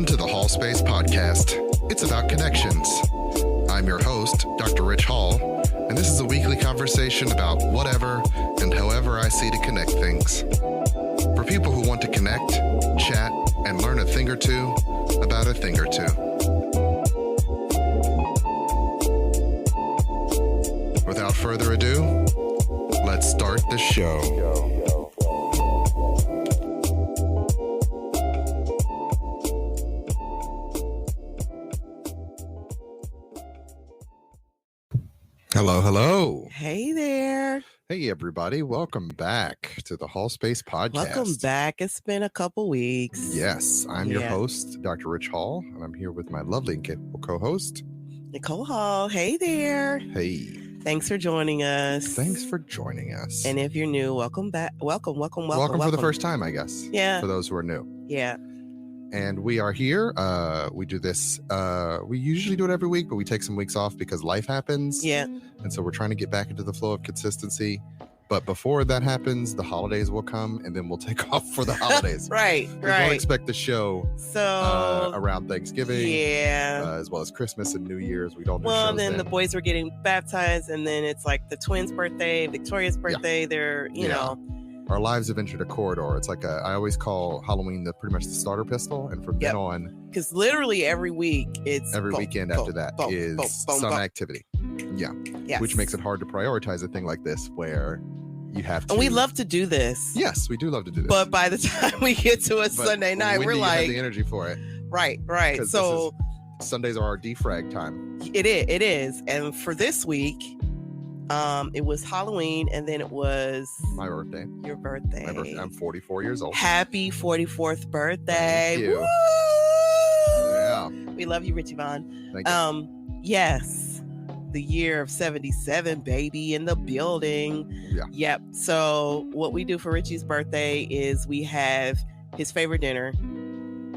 Welcome to the Hallspace Podcast. It's about connections. I'm your host, Dr. Ritch Hall, and this is a weekly conversation about whatever and however I see to connect things. For people who want to connect, chat, and learn a thing or two about a thing or two. Without further ado, let's start the show. Hello, hello. Hey there. Hey, everybody. Welcome back to the Hallspace Podcast. Welcome back. It's been a couple weeks. Yes, I'm your host, Dr. Ritch Hall, and I'm here with my lovely and capable co-host, Nicole Hall. Hey there. Hey. Thanks for joining us. Thanks for joining us. And if you're new, welcome back. Welcome for the first time, I guess. Yeah. For those who are new. Yeah. And we are here. We do this. We usually do it every week, but we take some weeks off because life happens. Yeah. And so we're trying to get back into the flow of consistency. But before that happens, the holidays will come, and then we'll take off for the holidays. Right. We don't expect the show around Thanksgiving. Yeah. As well as Christmas and New Year's. We don't do Well, shows then the boys were getting baptized, and then it's like the twins' birthday, Victoria's birthday. They're, you know. Our lives have entered a corridor. It's like I always call Halloween pretty much the starter pistol, and from then on, because literally every week weekend after that is some activity. Yeah, yes. Which makes it hard to prioritize a thing like this where you have to. And we love to do this. Yes, we do love to do this. But by the time we get to a Sunday night, we're like, have the energy for it. Right. So Sundays are our defrag time. It is, and for this week. It was Halloween, and then it was my birthday. Your birthday. My birthday. I'm 44 years old. Happy 44th birthday! Thank you. Woo! Yeah, we love you, Richie Vaughn. Thank you. Yes, the year of 77, baby, in the building. Yeah. Yep. So what we do for Richie's birthday is we have his favorite dinner.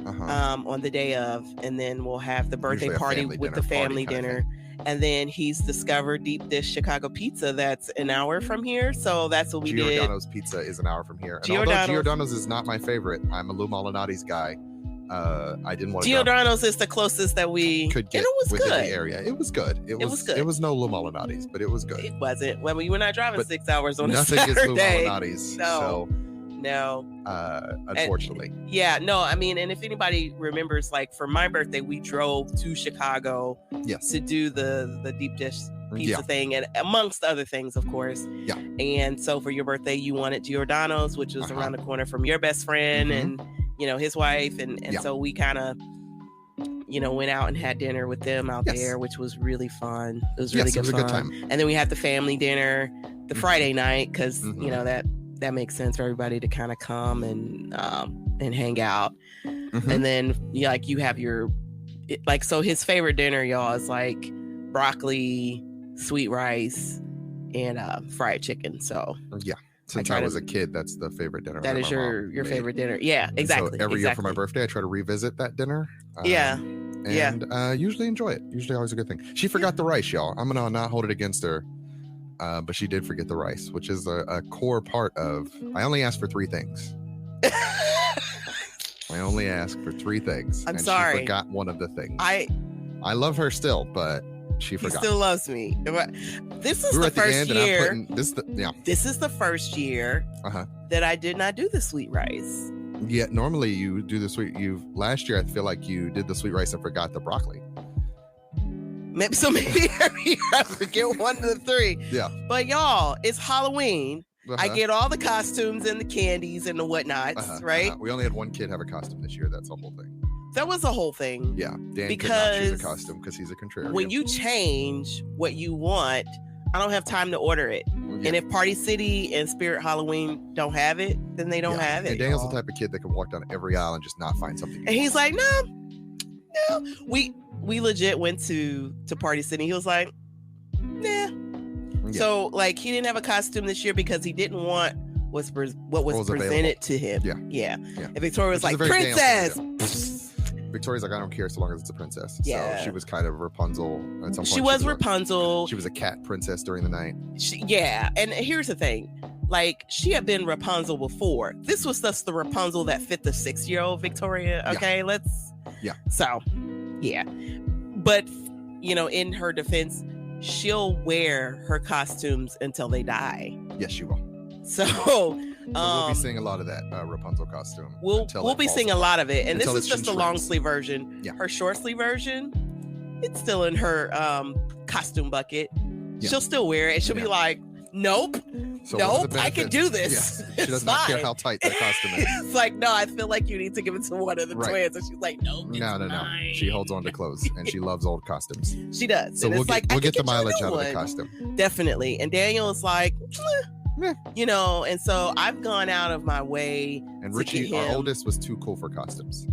On the day of, and then we'll have the birthday party with the family dinner. And then he's discovered deep dish Chicago pizza that's an hour from here. So that's what we did. Giordano's pizza is an hour from here. And although Giordano's is not my favorite, I'm a Lou Molinati's guy. I didn't want to Giordano's is the closest that we could get within the area. It was good. It was good. It was no Lou Molinati's, but it was good. It wasn't. Well, we were not driving 6 hours on a Saturday. Nothing is Lou Molinati's. No. Unfortunately. And if anybody remembers, like for my birthday, we drove to Chicago to do the deep dish pizza thing, and amongst other things, of course. Yeah. And so for your birthday, you wanted Giordano's, which was around the corner from your best friend and, his wife. And so we kind of, went out and had dinner with them out there, which was really fun. It was really good fun. Good time. And then we had the family dinner the Friday night because, that makes sense for everybody to kind of come and hang out. And then you have your so his favorite dinner, y'all, is like broccoli, sweet rice, and fried chicken. So since I was a kid, that's the favorite dinner. That is your favorite dinner. Yeah, exactly. So every year for my birthday, I try to revisit that dinner. Usually enjoy it. Usually always a good thing. She forgot the rice, y'all. I'm gonna not hold it against her. But she did forget the rice, which is a core part of. I only asked for 3 things. I only asked for 3 things. I'm sorry. She forgot one of the things. I love her still, but she forgot. He still loves me. This is the first year. This is the first year that I did not do the sweet rice. Yeah, normally you do the sweet. Last year I feel like you did the sweet rice and forgot the broccoli. Maybe every year I forget one of the 3. Yeah. But y'all, it's Halloween. I get all the costumes and the candies and the whatnots, right? We only had one kid have a costume this year. That's the whole thing. That was the whole thing. Yeah. Dan could not choose a costume because he's a contrarian. When you change what you want, I don't have time to order it. Yeah. And if Party City and Spirit Halloween don't have it, then they don't have it. And Daniel's the type of kid that can walk down every aisle and just not find something. And he's like, no. We legit went to Party City. He was like, nah. Yeah. So he didn't have a costume this year because he didn't want what was presented to him. Yeah. And Victoria was like, princess. Victoria's like, I don't care so long as it's a princess. Yeah. So she was kind of Rapunzel at some point. She was Rapunzel. She was a cat princess during the night. And here's the thing. She had been Rapunzel before. This was just the Rapunzel that fit the 6-year-old Victoria. Okay, let's Yeah. So, yeah. But, you know, in her defense, she'll wear her costumes until they die. Yes, she will. So we'll be seeing a lot of that Rapunzel costume. We'll be seeing a lot of it. And this is just the long sleeve version. Yeah. Her short sleeve version, it's still in her costume bucket. Yeah. She'll still wear it. She'll be like, nope, I can do this. Yeah. She does not care how tight that costume is. It's like, no, I feel like you need to give it to one of the twins. And she's like, no. She holds on to clothes and she loves old costumes. She does. So and we'll get the mileage out of the costume. Definitely. And Daniel is like, you know, and so I've gone out of my way. And Richie, our oldest, was too cool for costumes.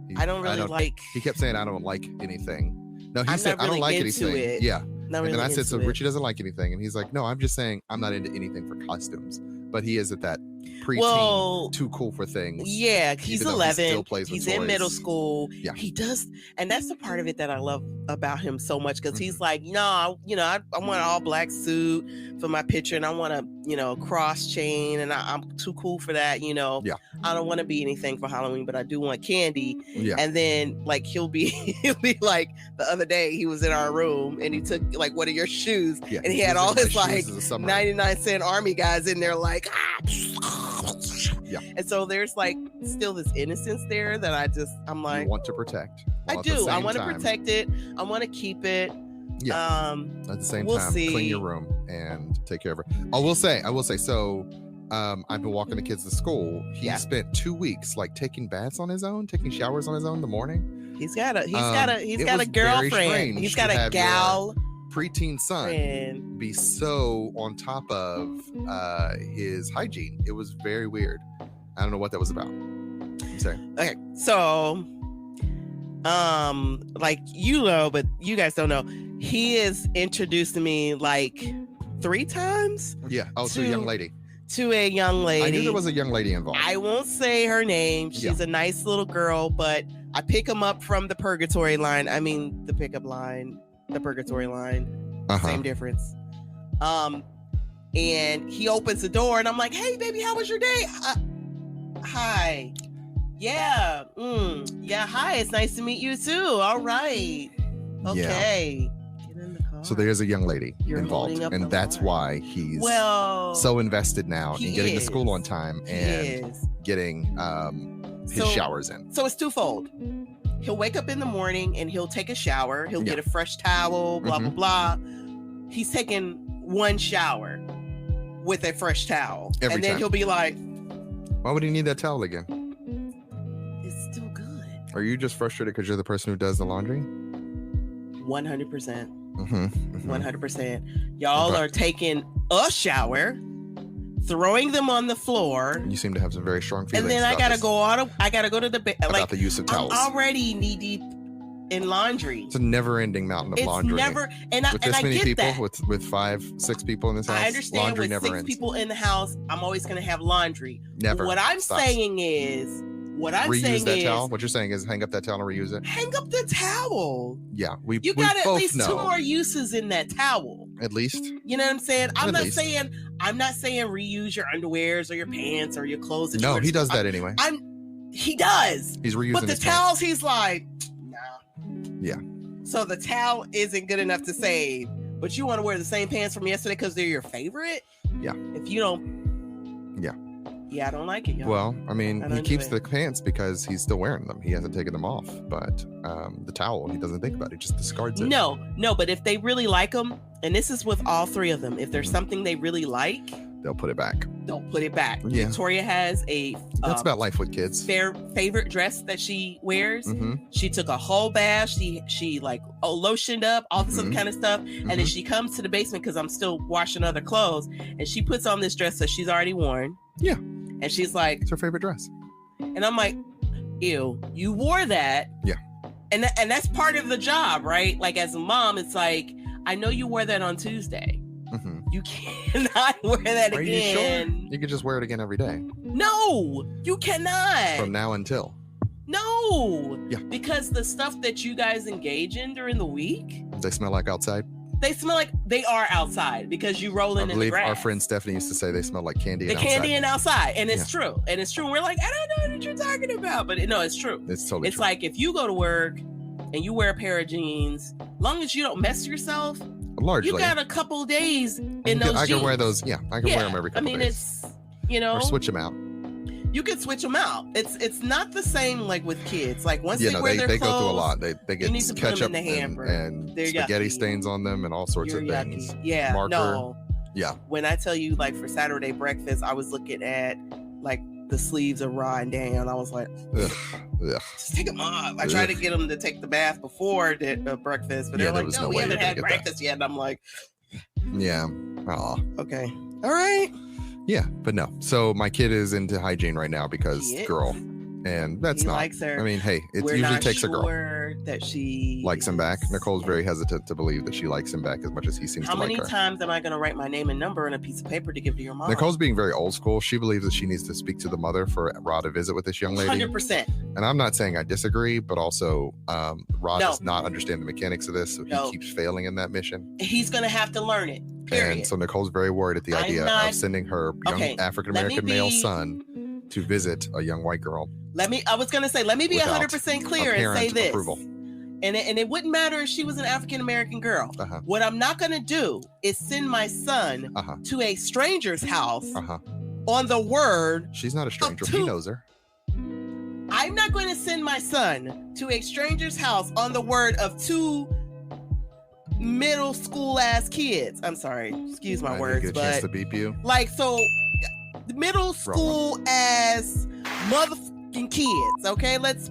He kept saying, I don't like anything. No, he said, I don't like anything. Yeah. And then I said, so Richie doesn't like anything. And he's like, no, I'm just saying I'm not into anything for costumes. But he is at that preteen, too cool for things. Yeah, he's 11. He's in toys. Middle school. Yeah. He does. And that's the part of it that I love about him so much, because he's like, no, you know, I want an all black suit for my picture, and I want a, you know, cross chain, and I'm too cool for that, you know. Yeah. I don't want to be anything for Halloween, but I do want candy. Yeah. And then like he'll be like, the other day he was in our room and he took like one of your shoes, and he had all his like 99-cent army guys in there like, yeah. And so there's like still this innocence there that I'm like, you want to protect. I do. I want to protect it. I want to keep it. Yeah. At the same time, clean your room and take care of it. I will say. So, I've been walking the kids to school. He spent 2 weeks like taking baths on his own, taking showers on his own in the morning. He's got a girlfriend. He's got a gal. Preteen son be so on top of his hygiene. It was very weird. I don't know what that was about. I'm sorry. Okay, so like, you know, but you guys don't know, he has introduced me like 3 times. Yeah. Oh, to a young lady. I knew there was a young lady involved. I won't say her name. She's a nice little girl, but I pick him up from the purgatory line. I mean, the pickup line, the purgatory line, same difference. And he opens the door and I'm like, hey baby, how was your day? Hi. Yeah. Yeah. Hi. It's nice to meet you too. All right. Okay. Get in the car. So there's a young lady involved, and that's why he's so invested now in getting to school on time and getting his showers in. So it's twofold. He'll wake up in the morning and he'll take a shower. He'll get a fresh towel, blah, blah, blah. He's taking one shower with a fresh towel. Every and then time. He'll be like, why would he need that towel again? It's still good. Are you just frustrated because you're the person who does the laundry? 100%. 100%. Y'all are taking a shower, throwing them on the floor. You seem to have some very strong feelings. And then I gotta go to the bed. About the use of towels. I'm already knee deep in laundry. It's a never-ending mountain of laundry. With this many get people, that. with 5-6 people in this house. I understand. Laundry with never 6 ends. people in the house, I'm always gonna have laundry. Never. What I'm saying is, reuse that towel. What you're saying is hang up that towel and reuse it. Hang up the towel. Yeah, you got at least 2 more uses in that towel. At least. You know what I'm saying? I'm not saying reuse your underwears or your pants or your clothes. No, he does that anyway. He does. He's reusing. But the towels, he's like, nah. Yeah. So the towel isn't good enough to save, but you want to wear the same pants from yesterday because they're your favorite? Yeah. If you don't. Yeah, I don't like it, y'all. Well, I mean, he keeps the pants because he's still wearing them. He hasn't taken them off. But the towel, he doesn't think about it. He just discards it. No, but if they really like them, and this is with all 3 of them, if there's something they really like, they'll put it back. Yeah. Victoria has a that's about life with kids. Favorite dress that she wears. She took a whole bath. She like lotioned up, all this other kind of stuff, and then she comes to the basement because I'm still washing other clothes, and she puts on this dress that she's already worn. Yeah. And she's like, it's her favorite dress. And I'm like, ew, you wore that. Yeah. And that's part of the job, right? Like, as a mom, it's like, I know you wore that on Tuesday. You cannot wear that again. You sure? You can just wear it again every day. No, you cannot. From now until. No. Yeah. Because the stuff that you guys engage in during the week. They smell like outside. They smell like they are outside because you roll in the grass. I believe our friend Stephanie used to say they smell like candy and outside. Candy and outside. And it's true. And it's true. We're like, I don't know what you're talking about. But no, it's true. It's totally true. It's like if you go to work and you wear a pair of jeans, long as you don't mess yourself, largely, you got a couple days in those jeans. I can wear those. Yeah, I can wear them every couple days. It's, you know. Or switch them out. You can switch them out. It's not the same like with kids. Like once they wear their they clothes, go through a lot. They get ketchup and spaghetti stains on them and all sorts of things. Yeah, marker. No. Yeah. When I tell you, like for Saturday breakfast, I was looking at like the sleeves of Ra and Dan. I was like, just take them off. I tried to get them to take the bath before breakfast, but they're like, no, we haven't had breakfast yet. And I'm like, yeah. Okay. All right. Yeah, but no. So my kid is into hygiene right now because girl, and that's not. Likes her. I mean, hey, it We're usually not takes a girl that she likes him back. Nicole's very hesitant to believe that she likes him back as much as he seems to like her. How many times am I going to write my name and number on a piece of paper to give to your mom? Nicole's being very old school. She believes that she needs to speak to the mother for Rod to visit with this young lady. 100%. And I'm not saying I disagree, but also Rod does not understand the mechanics of this, so he keeps failing in that mission. He's going to have to learn it. Period. And so Nicole's very worried at the idea of sending her young African-American male son to visit a young white girl. I was going to say, let me be 100% clear and say this. Approval. And it wouldn't matter if she was an African-American girl. What I'm not going to do is send my son to a stranger's house on the word. She's not a stranger. He knows her. I'm not going to send my son to a stranger's house on the word of two middle school ass kids. I'm sorry, excuse my words, get a chance to beep you. Like, so middle school ass motherfucking kids. Okay, let's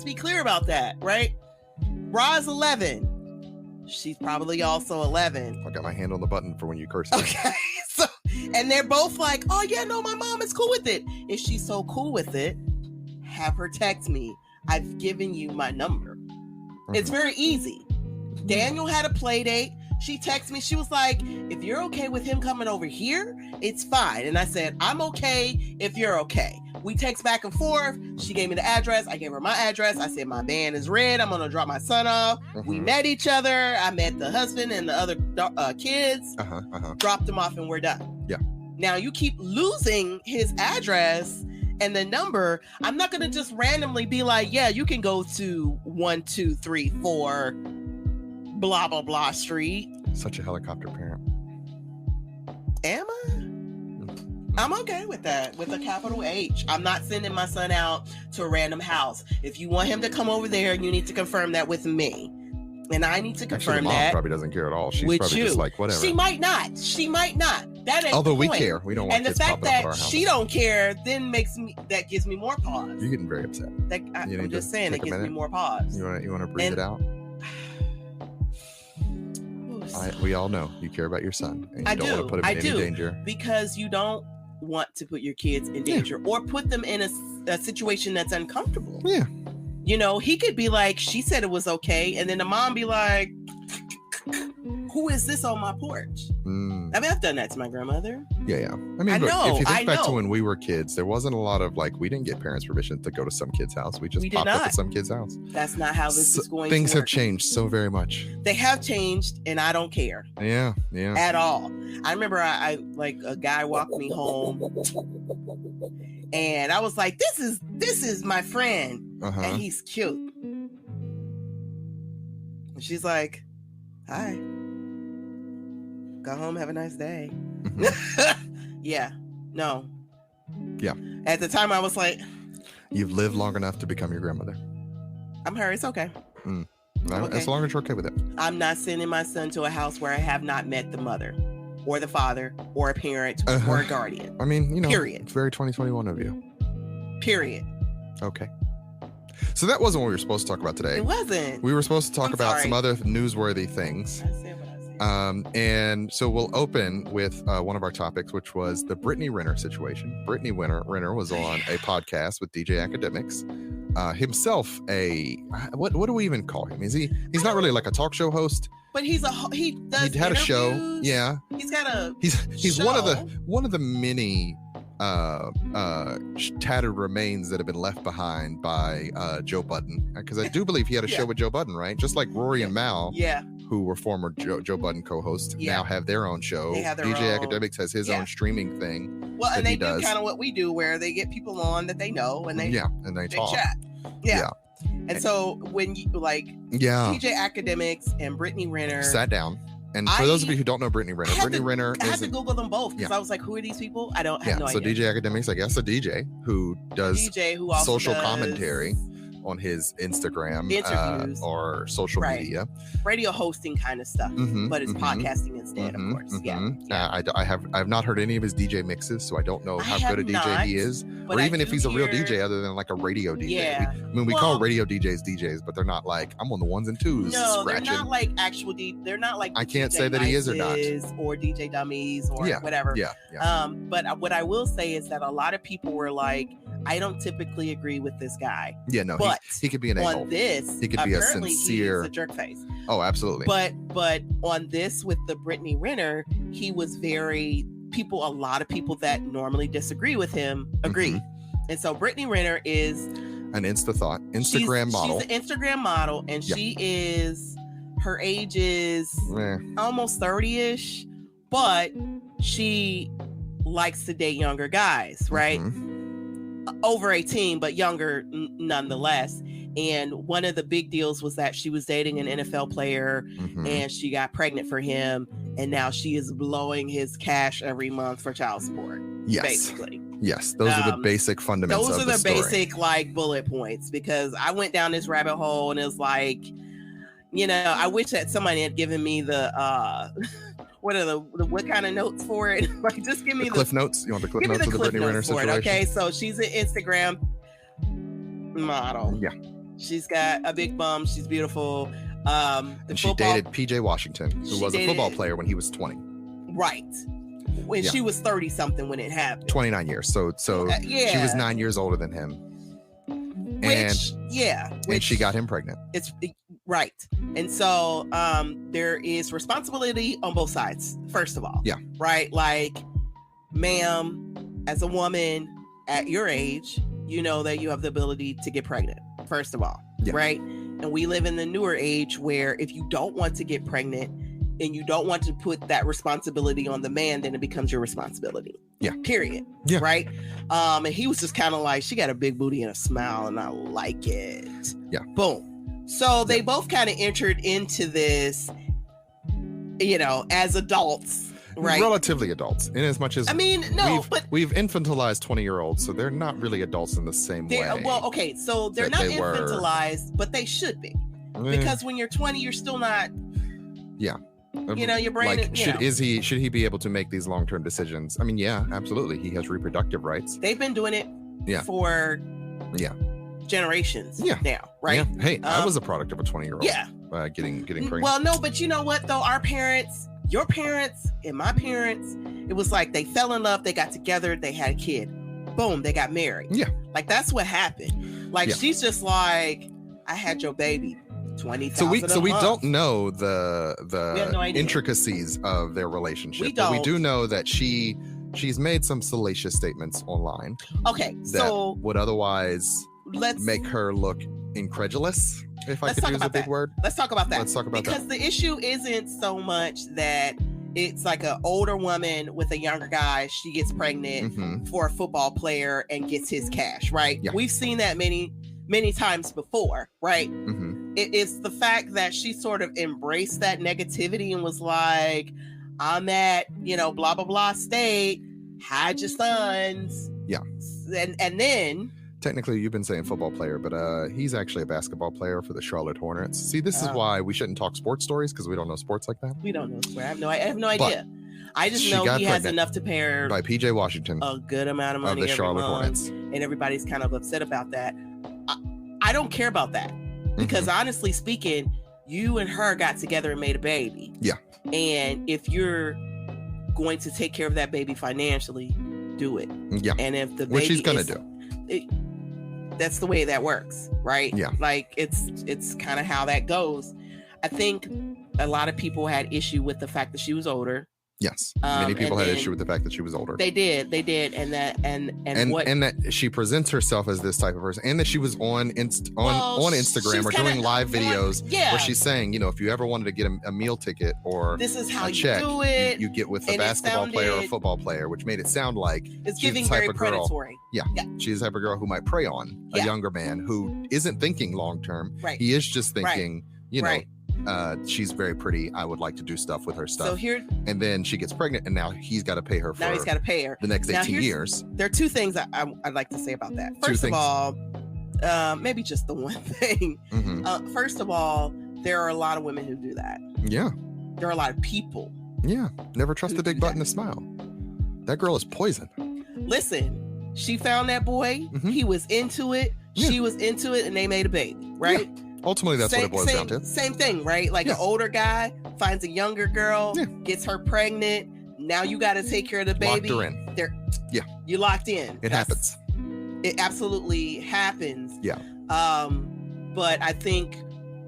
be clear about that, right? Ra's 11. She's probably also 11. I got my hand on the button for when you curse. Okay, so and they're both like, oh yeah, no, my mom is cool with it. If she's so cool with it, have her text me. I've given you my number. It's very easy. Daniel had a play date. She texted me. She was like, if you're okay with him coming over here, it's fine. And I said, I'm okay if you're okay. We text back and forth. She gave me the address. I gave her my address. I said, my van is red. I'm going to drop my son off. We met each other. I met the husband and the other kids. Dropped them off and we're done. Yeah. Now you keep losing his address and the number. I'm not going to just randomly be like, yeah, you can go to 1234 blah blah blah street. Such a helicopter parent. Am I? I'm okay with that, with a capital H. I'm not sending my son out to a random house. If you want him to come over there, you need to confirm that with me, and I need to confirm the mom that. Probably doesn't care at all. She's probably just like whatever. She might not. That ain't although the we care, we don't want kids popping up at our house. And the fact that she don't care then gives me more pause. You're getting very upset. I'm just saying it gives me more pause. You want to breathe it out? We all know you care about your son. And you don't want to put him in any danger. Because you don't want to put your kids in danger or put them in a situation that's uncomfortable. Yeah. You know, he could be like, she said it was okay. And then the mom be like, who is this on my porch? I mean, I've done that to my grandmother. Yeah. I mean, if you think back to when we were kids, there wasn't a lot of we didn't get parents' permission to go to some kid's house. We just popped up at some kid's house. That's not how this is going things to work. have changed so very much. They have changed, and I don't care. Yeah. At all. I remember I like a guy walked me home, and I was like, this is my friend, and he's cute. And she's like, hi. Go home, have a nice day. Yeah. No. Yeah. At the time I was like, you've lived long enough to become your grandmother. I'm her. It's okay. Okay. As long as you're okay with it. I'm not sending my son to a house where I have not met the mother or the father or a parent or a guardian. I mean, period. It's very 2021 of you. Period. Okay. So that wasn't what we were supposed to talk about today. It wasn't. We were supposed to talk about some other newsworthy things. I said what I said. And so we'll open with one of our topics, which was the Brittnay Renner situation. Brittnay Renner was on a podcast with DJ Academics. Himself what do we even call him? He's not really like a talk show host, but he had a show. Yeah, he's show. one of the many tattered remains that have been left behind by Joe Budden, because I do believe he had a show with Joe Budden, right? Just like Rory and Mal. Yeah. who were former Joe Budden co-hosts, now have their own show. They have their DJ own. Academics has his own streaming thing. Well, and they do does. kind of what we do, where they get people on that they know, and they talk. Chat. Yeah. And so when you DJ Academics and Brittnay Renner sat down. And for those of you who don't know Brittnay Renner, I had to Google them both because I was like, who are these people? I don't have no idea. So DJ Academics, I guess, a DJ who does who also social does commentary on his Instagram interviews or social media, radio hosting kind of stuff, but it's podcasting instead, of course. I have not heard any of his DJ mixes, so I don't know how good a DJ he is, or even if he's a real DJ other than like a radio DJ. We call radio DJs, but they're not like I'm on the ones and twos. No, scratching. They're not like actual. They're not like. I can't DJ say that he is or not, or DJ Dummies or whatever. But what I will say is that a lot of people were like, I don't typically agree with this guy. Yeah, no, but he could be an a-hole. On this, he could be a sincere, he's a jerk face. Oh, absolutely. But on this with the Brittnay Renner, he was a lot of people that normally disagree with him agree. And so Brittnay Renner is an Instagram model. She's an Instagram model, and her age is almost 30-ish, but she likes to date younger guys, right? Over 18, but younger nonetheless. And one of the big deals was that she was dating an NFL player and she got pregnant for him. And now she is blowing his cash every month for child support. Yes. Basically. Yes. Those are the basic fundamentals. Those are the story. basic like bullet points, because I went down this rabbit hole and it's like, I wish that somebody had given me the, what kind of notes for it? Like, just give me the cliff notes. You want the cliff notes of the Brittnay Renner situation? Okay, so she's an Instagram model. Yeah, she's got a big bum. She's beautiful. And she dated PJ Washington, who was a football player when he was 20. Right. When she was 30 something when it happened. 29 years. So she was 9 years older than him. And she got him pregnant. It's right. And so there is responsibility on both sides, first of all. Yeah. Right? Like, ma'am, as a woman at your age, you know that you have the ability to get pregnant, first of all. Yeah. Right? And we live in the newer age where if you don't want to get pregnant and you don't want to put that responsibility on the man, then it becomes your responsibility. Yeah. Period. Yeah. Right. And he was just kind of like, she got a big booty and a smile and I like it. Yeah. Boom. So they both kind of entered into this, as adults. Right. Relatively adults, in as much as we've infantilized 20-year-olds, so they're not really adults in the same way. Well, okay, so they're not infantilized, but they should be, because when you're 20, you're still not. Yeah. Your brain. Should he be able to make these long-term decisions? I mean, yeah, absolutely. He has reproductive rights. They've been doing it. For. Generations. Yeah. Now, right? Yeah. Hey, I was a product of a 20-year-old. Yeah. Getting pregnant. Well, no, but you know what though, our parents. Your parents and my parents, it was like they fell in love, they got together, they had a kid. Boom, they got married. Yeah. Like, that's what happened. Like, she's just like, I had your baby. $20,000 So we don't know the intricacies of their relationship. But we do know that she's made some salacious statements online. Okay, that would otherwise make her look incredulous. If I could use a big word. Let's talk about that. Because the issue isn't so much that it's like an older woman with a younger guy. She gets pregnant for a football player and gets his cash, right? Yeah. We've seen that many, many times before, right? It's the fact that she sort of embraced that negativity and was like, I'm at, blah, blah, blah state. Hide your sons. Yeah. And then... Technically, you've been saying football player, but he's actually a basketball player for the Charlotte Hornets. See, this is why we shouldn't talk sports stories, because we don't know sports like that. We don't know sport. I have no idea. I just know he has enough to pay her by PJ Washington a good amount of money of the Charlotte Hornets, and everybody's kind of upset about that. I don't care about that, because honestly speaking, you and her got together and made a baby. Yeah. And if you're going to take care of that baby financially, do it. Yeah. And if the baby, which he's gonna do. That's the way that works, right? Yeah. Like, it's kind of how that goes. I think a lot of people had issue with the fact that she was older. Yes, many people had issue with the fact that she was older. They did, and that she presents herself as this type of person, and that she was on Instagram or doing live videos where she's saying, if you ever wanted to get a meal ticket or this is how a check, do it. You get with a basketball player or a football player, which made it sound like it's giving very predatory. Yeah, she's the type of girl who might prey on a younger man who isn't thinking long term. Right. He is just thinking, she's very pretty. I would like to do stuff with her stuff. And then she gets pregnant, and now he's got to pay her the next 18 years. There are two things I'd like to say about that. First of all, maybe just the one thing. Mm-hmm. First of all, there are a lot of women who do that. Yeah. There are a lot of people. Yeah. Never trust the big butt and a smile. That girl is poison. Listen, she found that boy. Mm-hmm. He was into it. Yeah. She was into it, and they made a baby, right? Yeah. Ultimately, that's what it boils down to. Same thing, right? Like an older guy finds a younger girl, gets her pregnant. Now you got to take care of the baby. Locked her in. You locked in. It happens. It absolutely happens. Yeah. But I think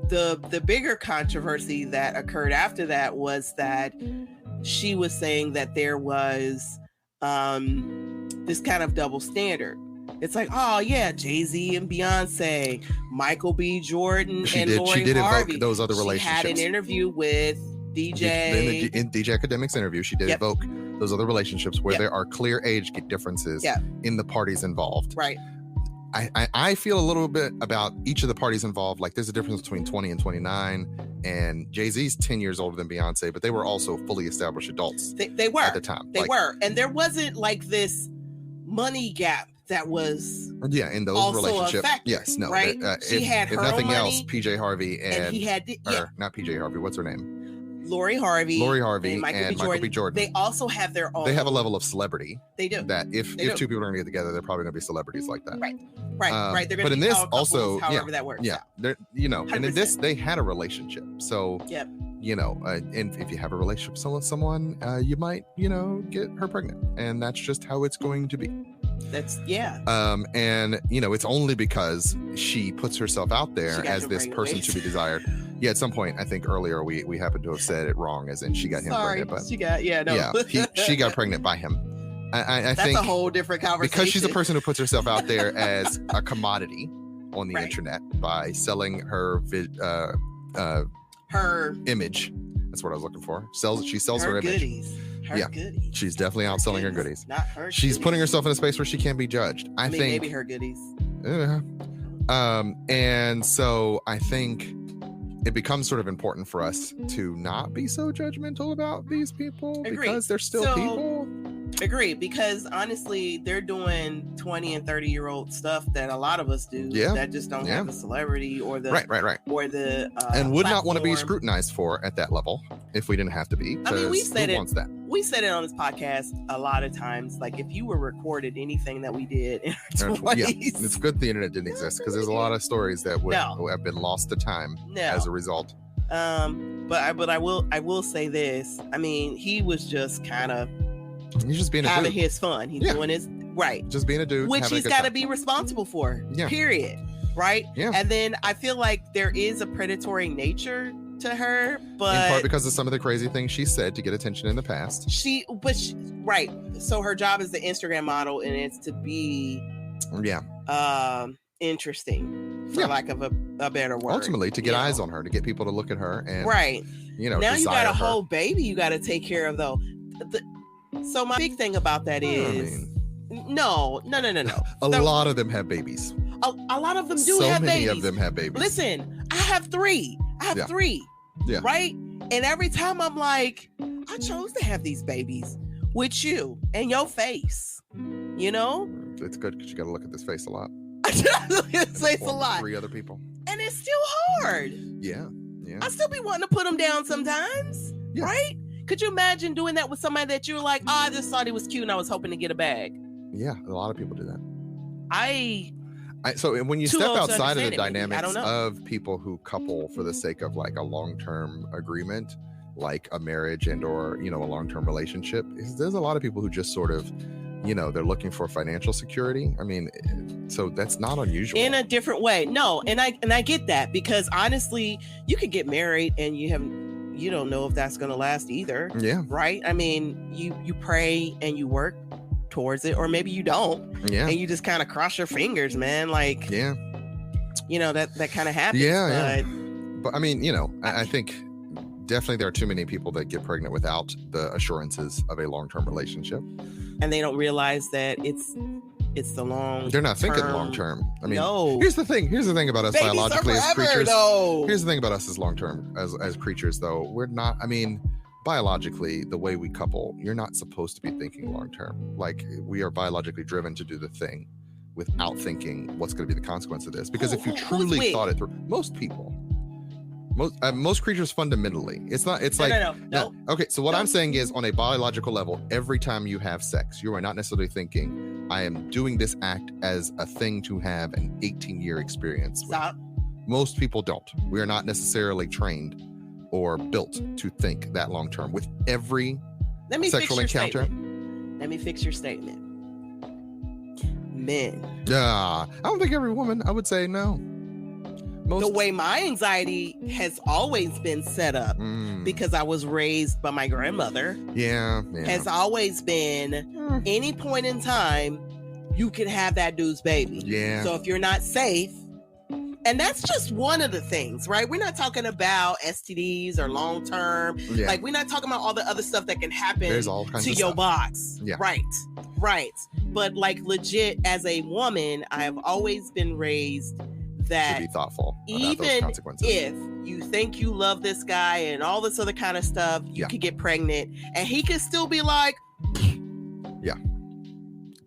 the bigger controversy that occurred after that was that she was saying that there was this kind of double standard. It's like, oh yeah, Jay-Z and Beyonce, Michael B. Jordan and Lori Harvey. She did evoke those other relationships. She had an interview with DJ. In DJ Academic's interview, she did evoke those other relationships where there are clear age differences in the parties involved. Right. I feel a little bit about each of the parties involved. Like there's a difference between 20 and 29, and Jay-Z's 10 years older than Beyonce, but they were also fully established adults. They were at the time. They were, and there wasn't like this money gap that was in those relationships. Yes, no, right? She had her if nothing own else, money, PJ Harvey and he had not PJ Harvey. What's her name? Lori Harvey and Michael B. Jordan. They also have their own. They have a level of celebrity. They do. That if two people are going to get together, they're probably going to be celebrities like that. Right. They're going to be this couples, also, however that works. Yeah, and in this they had a relationship. So and if you have a relationship with someone, you might get her pregnant, and that's just how it's going to be. And it's only because she puts herself out there as this person to be desired. At some point, I think earlier we happened to have said it wrong, as in she got him pregnant. But she got pregnant by him. I that's think a whole different conversation, because she's a person who puts herself out there as a commodity on the internet by selling her image. That's what I was looking for. She sells her image. Goodies. Goodies. She's definitely out selling her goodies. Not her. She's putting herself in a space where she can't be judged. I think maybe her goodies. And so I think it becomes sort of important for us to not be so judgmental about these people because they're still people. Agree, because honestly, they're doing 20 and 30-year-old stuff that a lot of us do that just don't have the celebrity or the or the and would not want to be scrutinized for at that level if we didn't have to be. I mean, we said wants that? We said it on this podcast a lot of times. Like, if you were recorded anything that we did in our 20s, it's good the internet didn't exist, because there's a lot of stories that would have been lost to time as a result. But I will say this. I mean, he was just kind of just being having his fun. He's doing his just being a dude, which he's got to be responsible for. Period. Right. Yeah. And then I feel like there is a predatory nature to her, but in part because of some of the crazy things she said to get attention in the past. So her job is the Instagram model, and it's to be interesting, for lack of a better word. Ultimately, to get eyes on her, to get people to look at her, and now you got a whole baby you got to take care of, though. So my big thing about that is, no. A lot of them have babies. A lot of them do have babies. So many of them have babies. Listen, I have three. Yeah. Right? And every time I'm like, I chose to have these babies with you and your face. It's good because you got to look at this face a lot. I try to look at this face a lot. 3 other people. And it's still hard. Yeah. I still be wanting to put them down sometimes. Yeah. Right? Could you imagine doing that with somebody that you were like, I just thought he was cute and I was hoping to get a bag? Yeah, a lot of people do that. So when you step outside of the dynamics of people who couple for the sake of like a long-term agreement, like a marriage and or a long-term relationship, there's a lot of people who just sort of they're looking for financial security. I mean, so that's not unusual in a different way. No, and I get that, because honestly, you could get married and you you don't know if that's going to last either. Yeah. Right. I mean, you pray and you work towards it, or maybe you don't. Yeah. And you just kind of cross your fingers, man. Like, yeah, that kind of happens. Yeah. But I mean, I think definitely there are too many people that get pregnant without the assurances of a long-term relationship. And they don't realize that it's the long. They're not thinking long-term. I mean, no. Here's the thing about us Babies biologically are forever, as creatures. though. Here's the thing about us as long-term as creatures, though. We're not, I mean, biologically, the way we couple, you're not supposed to be thinking long-term. Like, we are biologically driven to do the thing without thinking what's going to be the consequence of this. Because if you truly thought it through, most people, most creatures fundamentally, it's no. Okay, so what I'm saying is, on a biological level, every time you have sex, you are not necessarily thinking, I am doing this act as a thing to have an 18-year experience with. Stop. Most people don't. We are not necessarily trained or built to think that long term with every sexual encounter. Let me fix your statement. Men. I don't think every woman. I would say no. The way my anxiety has always been set up, because I was raised by my grandmother, has always been any point in time you could have that dude's baby. Yeah. So if you're not safe, and that's just one of the things, right? We're not talking about STDs or long term. Yeah. Like, we're not talking about all the other stuff that can happen to your box. Yeah. Right. But like, legit, as a woman, I have always been raised that to be thoughtful about even those consequences. If you think you love this guy and all this other kind of stuff, you could get pregnant and he could still be like,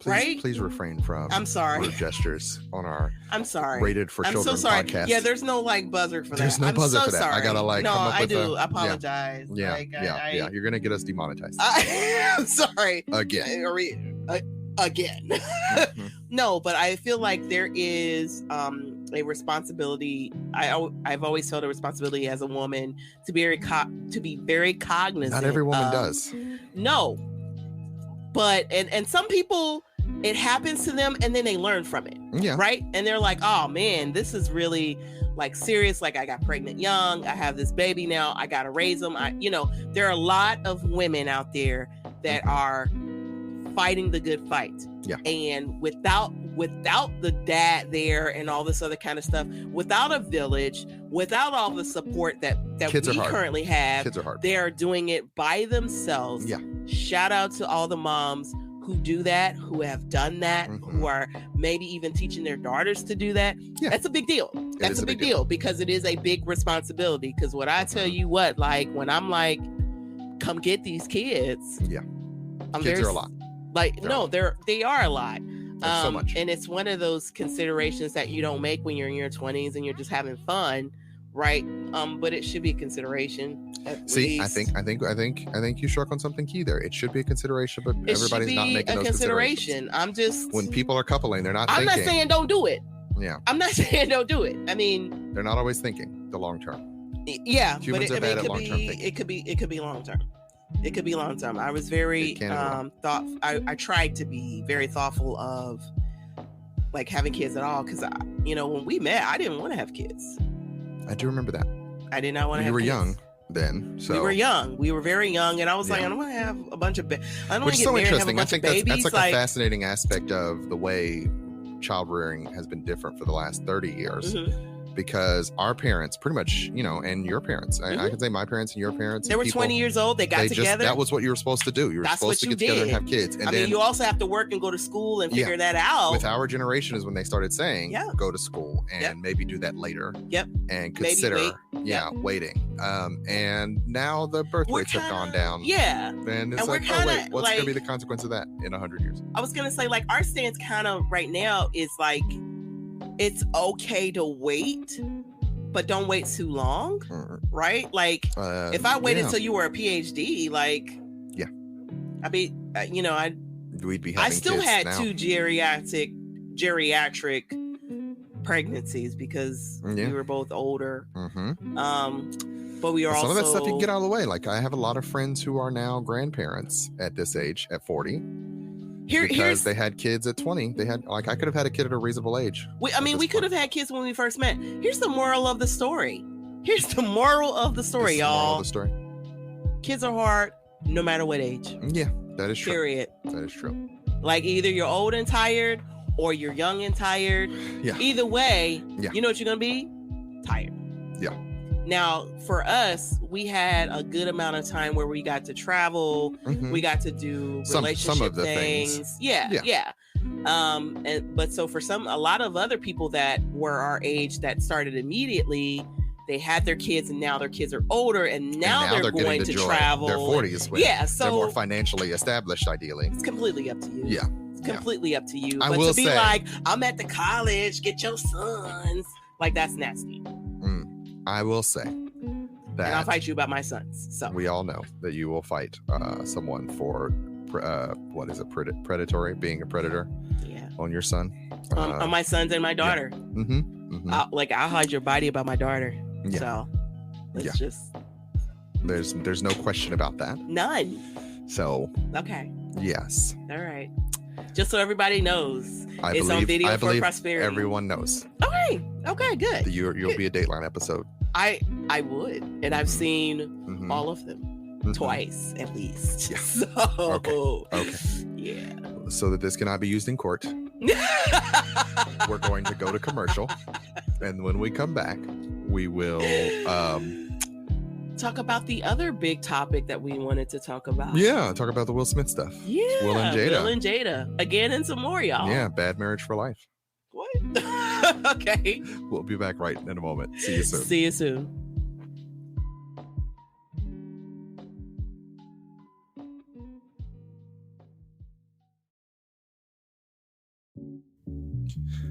Please refrain from word gestures on our rated for children podcast. Yeah, there's no buzzer for that. There's no buzzer for that. Sorry. I gotta come up with I apologize. Yeah. You're gonna get us demonetized. I'm sorry. Again. Again. No, but I feel like there is a responsibility. I've always felt a responsibility as a woman to be very cognizant. Not every woman does. No, but and some people, it happens to them and then they learn from it. Yeah. Right. And they're like, oh man, this is really serious. Like, I got pregnant young. I have this baby now. I got to raise them. There are a lot of women out there that are fighting the good fight. Yeah. And without the dad there and all this other kind of stuff, without a village, without all the support that we currently have, kids are hard. They are doing it by themselves. Yeah. Shout out to all the moms who do that, who have done that, who are maybe even teaching their daughters to do that. Yeah. That's a big deal. That's a big deal because it is a big responsibility. Because what I tell you what, like, when I'm like, come get these kids. Yeah. Kids are a lot. They are a lot. So much. And it's one of those considerations that you don't make when you're in your 20s and you're just having fun, right? But it should be a consideration. See, I think you struck on something key there. It should be a consideration, but everybody's not making those considerations. I'm just, when people are coupling, they're not. I'm not saying don't do it. Yeah. I'm not saying don't do it. I mean, they're not always thinking the long term. Yeah, humans are bad at long term thinking. It could be long term. It could be long term. I was very I tried to be very thoughtful of like having kids at all, because when we met, I didn't want to have kids. I do remember that. I did not want to have kids. You were young then, so we were young. We were very young, and I was like, I don't want to have a bunch of babies. I don't want to get married and have a bunch of babies. That's like a fascinating aspect of the way child rearing has been different for the last 30 years. Because our parents pretty much, and your parents, I can say my parents and your parents. They were 20 years old. They got together. That was what you were supposed to do. You were supposed to get together and have kids. And then you also have to work and go to school and figure that out. With our generation is when they started saying, go to school and maybe do that later. Yep. And consider, waiting. And now the birth rates have gone down. Yeah. And it's what's going to be the consequence of that in 100 years? I was going to say, our stance kind of right now is like, it's okay to wait, but don't wait too long, right? Like, if I waited until you were a PhD, I mean, we'd be. I still had now. 2 geriatric pregnancies because we were both older. But we are also some of that stuff you can get out of the way. Like, I have a lot of friends who are now grandparents at this age, at 40. Because they had kids at 20. They had, I could have had a kid at a reasonable age. We could have had kids when we first met. Here's the moral of the story. Y'all. kids are hard no matter what age. Yeah, that is true. Period. That is true. Like either you're old and tired or you're young and tired. Yeah. Either way, Yeah. you know what you're going to be? Tired. Yeah. Now, for us, we had a good amount of time where we got to travel. We got to do relationship some of the things. Yeah. But so for a lot of other people that were our age that started immediately, they had their kids and now their kids are older and now they're going to travel. Their 40s. So they're more financially established, ideally. It's completely up to you. Yeah. It's completely up to you. I But will to be say, like, I'm at the college, get your sons, like that's nasty. I will say that, and I'll fight you about my sons. So we all know that you will fight someone for what is it, predatory, being a predator on your son, on my sons and my daughter. I'll hide your body about my daughter. So it's just there's no question about that. None. So okay. Yes. All right. Just so everybody knows, I it's believe, on Video I for believe Prosperity. Everyone knows. Okay, good. You'll be a Dateline episode. I would, and I've seen all of them twice at least. Yeah. So okay. Yeah. So that this cannot be used in court, we're going to go to commercial, and when we come back, we will talk about the other big topic that we wanted to talk about. Yeah, talk about the Will Smith stuff. Yeah, Will and Jada again, and some more, y'all. Yeah, bad marriage for life. What? Okay. We'll be back right in a moment. See you soon. See you soon.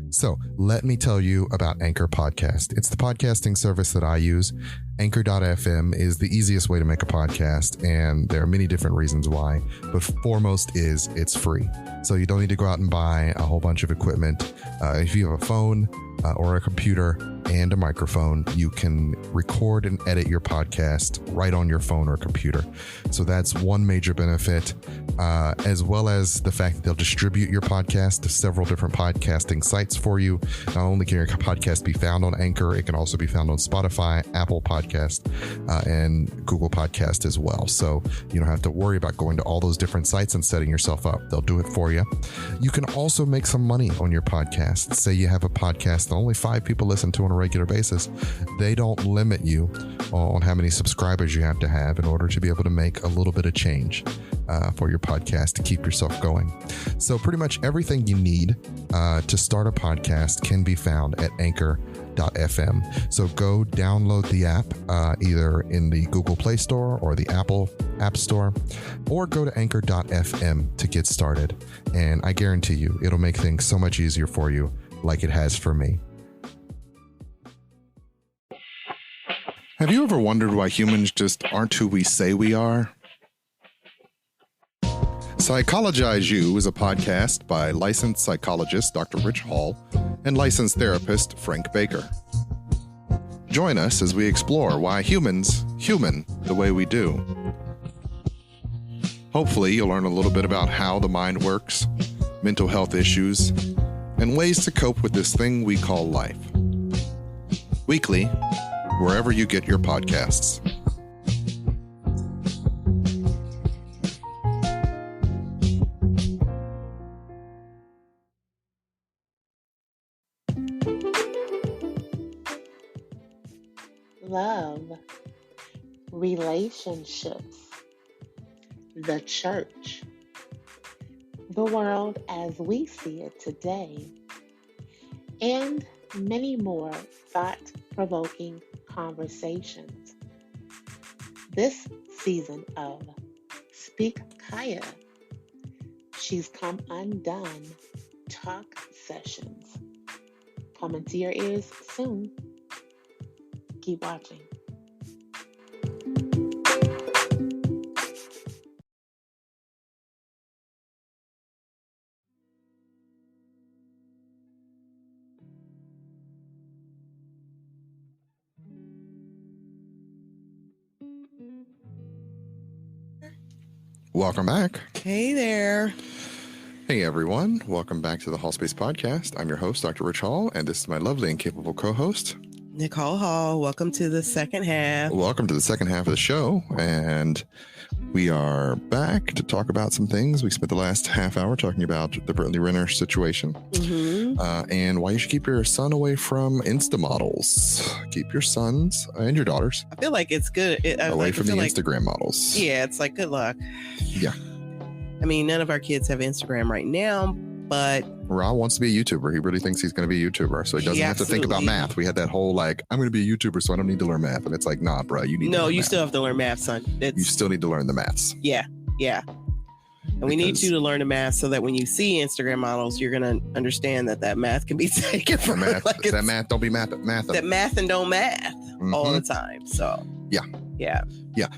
So let me tell you about Anchor Podcast. It's the podcasting service that I use. Anchor.fm is the easiest way to make a podcast, and there are many different reasons why, but foremost is it's free. So you don't need to go out and buy a whole bunch of equipment. If you have a phone or a computer and a microphone, you can record and edit your podcast right on your phone or computer. So that's one major benefit, as well as the fact that they'll distribute your podcast to several different podcasting sites for you. Not only can your podcast be found on Anchor, it can also be found on Spotify, Apple Podcast, and Google Podcast as well. So you don't have to worry about going to all those different sites and setting yourself up. They'll do it for you. You can also make some money on your podcast. Say you have a podcast that only 5 people listen to on a regular basis. They don't limit you on how many subscribers you have to have in order to be able to make a little bit of change for your podcast to keep yourself going. So pretty much everything you need to start a podcast can be found at Anchor.fm. So go download the app either in the Google Play Store or the Apple App Store, or go to Anchor.fm to get started. And I guarantee you, it'll make things so much easier for you, like it has for me. Have you ever wondered why humans just aren't who we say we are? Psychologize You is a podcast by licensed psychologist Dr. Ritch Hall and licensed therapist Frank Baker. Join us as we explore why humans human the way we do. Hopefully, you'll learn a little bit about how the mind works, mental health issues, and ways to cope with this thing we call life. Weekly, wherever you get your podcasts. Love, relationships, the church, the world as we see it today, and many more thought-provoking conversations. This season of Speak Kaya, She's Come Undone Talk Sessions, coming to your ears soon. Keep watching. Welcome back. Hey there. Hey everyone, welcome back to the Hallspace Podcast. I'm your host, Dr. Ritch Hall, and this is my lovely and capable co-host, Nicole Hall. Welcome to the second half. Welcome to the second half of the show. And we are back to talk about some things. We spent the last half hour talking about the Brittnay Renners situation and why you should keep your son away from Insta models. Keep your sons and your daughters. I feel like it's good. Away from the Instagram models. Yeah, it's like, good luck. Yeah. I mean, none of our kids have Instagram right now, but Ra wants to be a YouTuber. He really thinks he's going to be a YouTuber, so he doesn't have to think about math. We had that whole like, I'm going to be a YouTuber, so I don't need to learn math. And it's like, nah, bro, you need to learn math. Still have to learn math, son. You still need to learn the maths. Yeah. And we need you to learn the math so that when you see Instagram models, you're going to understand that math can be taken from math. Like that math don't be math. That math and don't math all the time. So yeah.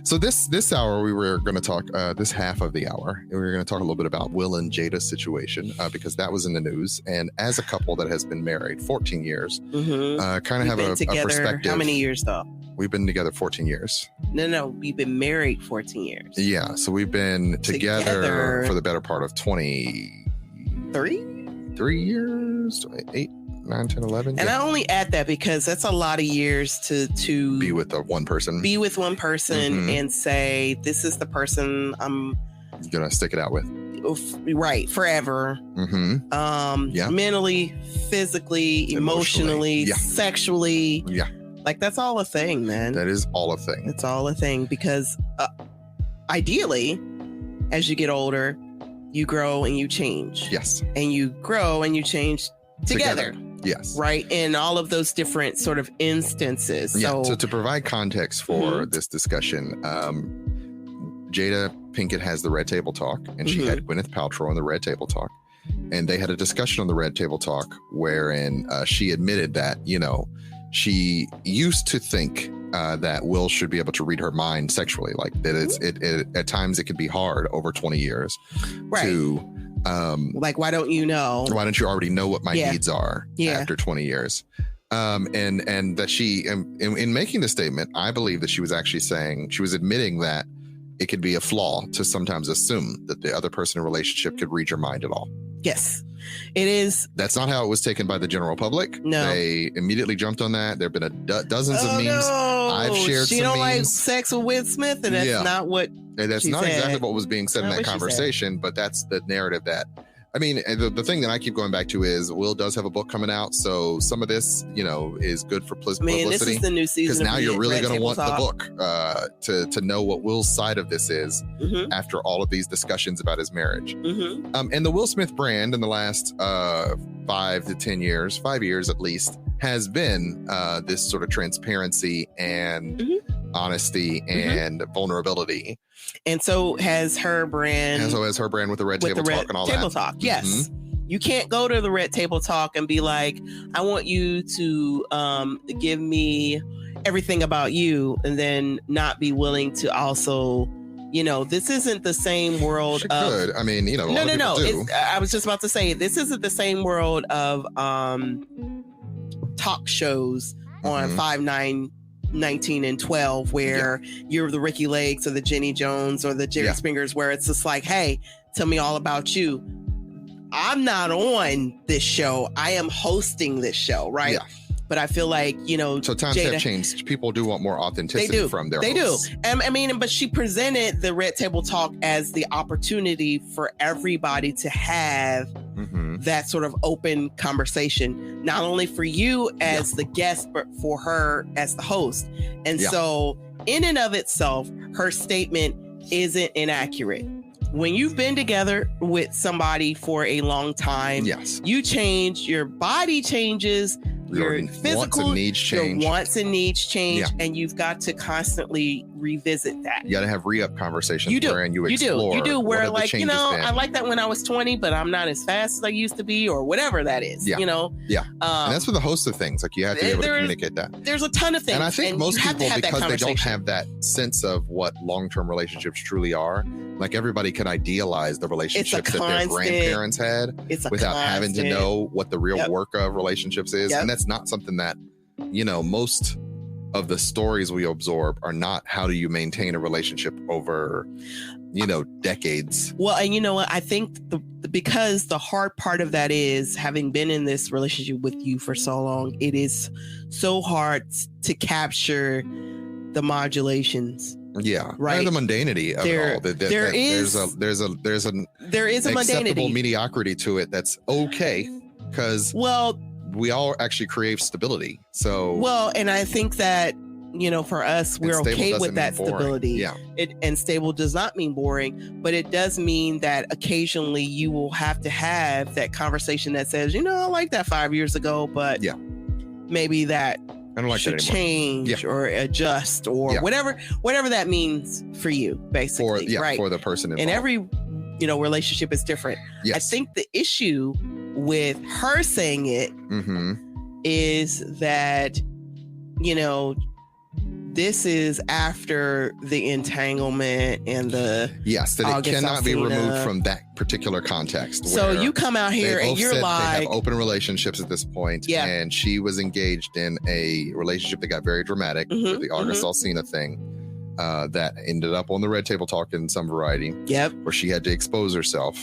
So this hour we were going to talk. This half of the hour we were going to talk a little bit about Will and Jada's situation because that was in the news. And as a couple that has been married 14 years, kind of have a perspective. How many years though? We've been together 14 years. No, we've been married 14 years. Yeah, so we've been together for the better part of 3 years, 8, 9, 10, 11. And I only add that because that's a lot of years to be with one person. Be with one person and say, this is the person I'm gonna stick it out with. Right, forever. Mentally, physically, emotionally, sexually. Yeah. Like, that's all a thing, man. That is all a thing. It's all a thing because ideally, as you get older, you grow and you change. Yes. And you grow and you change together. Yes. Right. In all of those different sort of instances. Yeah. So to provide context for this discussion, Jada Pinkett has the Red Table Talk, and she had Gwyneth Paltrow on the Red Table Talk. And they had a discussion on the Red Table Talk wherein she admitted that, she used to think that Will should be able to read her mind sexually, like that it at times it could be hard over 20 years to like, why don't you know? Why don't you already know what my needs are after 20 years? And that she, in making the statement, I believe that she was actually saying, she was admitting that it could be a flaw to sometimes assume that the other person in a relationship could read your mind at all. Yes, it is. That's not how it was taken by the general public. No. They immediately jumped on that. There have been dozens of memes. No. I've shared some memes. She don't like sex with Will Smith, and that's not what that's not exactly what was being said in that conversation, but that's the narrative that, I mean, the thing that I keep going back to is Will does have a book coming out. So some of this, is good for publicity. This is the new season. Because now you're really going to want the book to know what Will's side of this is after all of these discussions about his marriage. And the Will Smith brand in the last 5 to 10 years, 5 years at least, has been this sort of transparency and honesty and vulnerability. And so has her brand. And so has her brand with the Red Table Talk and all that. Talk, yes. You can't go to the Red Table Talk and be like, I want you to give me everything about you, and then not be willing to also, this isn't the same world she could. I mean, no. I was just about to say, this isn't the same world of talk shows on 5, 9, 19 and 12 where you're the Ricky Lakes or the Jenny Jones or the Jerry Springers, where it's just like, hey, tell me all about you. I'm not on this show. I am hosting this show, right? Yeah. But I feel like, so times have changed. People do want more authenticity from their hosts. They do. I mean, but she presented the Red Table Talk as the opportunity for everybody to have that sort of open conversation, not only for you as the guest, but for her as the host. And so in and of itself, her statement isn't inaccurate. When you've been together with somebody for a long time, you change, your body changes, your physical wants and needs change, and you've got to constantly revisit that. You got to have re-up conversations. You do. You explore. You do. Where like, I like that when I was 20, but I'm not as fast as I used to be, or whatever that is. And that's for the host of things. Like, you have to be able to communicate that. There's a ton of things, and I think most people, because they don't have that sense of what long-term relationships truly are, like, everybody can idealize the relationships that their grandparents had without having to know what the real work of relationships is. And that's not something that, most of the stories we absorb are not how do you maintain a relationship over decades. Well, and you know what? I think because the hard part of that is, having been in this relationship with you for so long, it is so hard to capture the modulations. Yeah, right. The mundanity of it all. There's an acceptable mundanity, mediocrity to it that's okay, because we all actually crave stability. So and I think that for us, we're okay with that stability. Yeah, and stable does not mean boring, but it does mean that occasionally you will have to have that conversation that says, I like that 5 years ago, but maybe that I don't like should that change or adjust or whatever that means for you, basically. Right. For the person involved. And every relationship is different. Yes. I think the issue with her saying it is that this is after the entanglement and the that it cannot be removed from that particular context. So you come out here and you're like, they have open relationships at this point, and she was engaged in a relationship that got very dramatic with the August Alsina thing that ended up on the Red Table Talk in some variety. Where she had to expose herself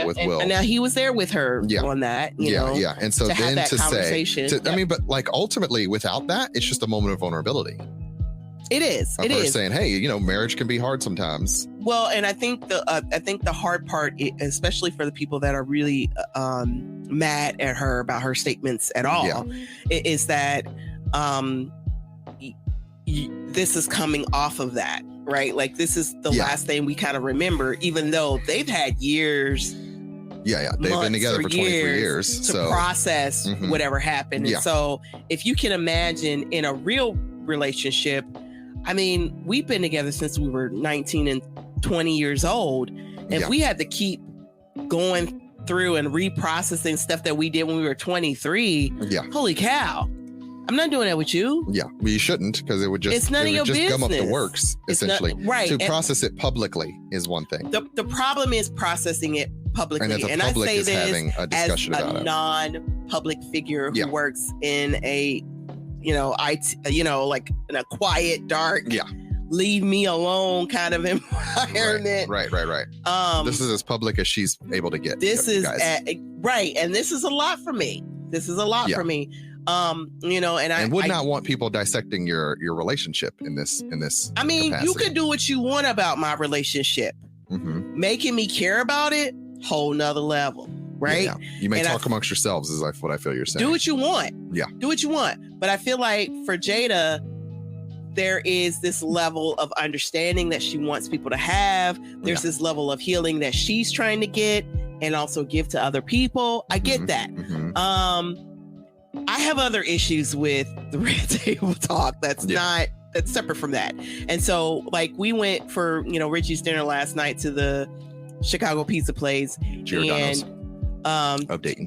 with Will. And now he was there with her on that. And so then to say, I mean, but like ultimately, without that, it's just a moment of vulnerability. It is. It is saying, hey, marriage can be hard sometimes. Well, and I think the hard part, especially for the people that are really mad at her about her statements at all, is that this is coming off of that, right? Like, this is the last thing we kind of remember, even though they've had years. They've been together for 23 years to process whatever happened. And so if you can imagine in a real relationship, I mean, we've been together since we were 19 and 20 years old. And if we had to keep going through and reprocessing stuff that we did when we were 23, holy cow. I'm not doing that with you. Yeah, well, you shouldn't, because it would just, it's none of your business. Gum up the works, essentially. Right. To process it publicly is one thing. The problem is processing it publicly. And I say this having a discussion as about a non-public figure who works in a like in a quiet, dark, leave me alone kind of environment. Right. This is as public as she's able to get. This is right, and this is a lot for me. For me. And would not want people dissecting your relationship in this. I mean, capacity. You could do what you want about my relationship. Making me care about it, whole nother level. Right. Yeah. You may talk amongst yourselves, is what I feel you're saying. Do what you want. Yeah. Do what you want. But I feel like for Jada, there is this level of understanding that she wants people to have. There's this level of healing that she's trying to get and also give to other people. I get that. I have other issues with the Red Table Talk. That's separate from that. And so, like, we went for, Richie's dinner last night to the Chicago pizza place. Giordano's. Of Dayton.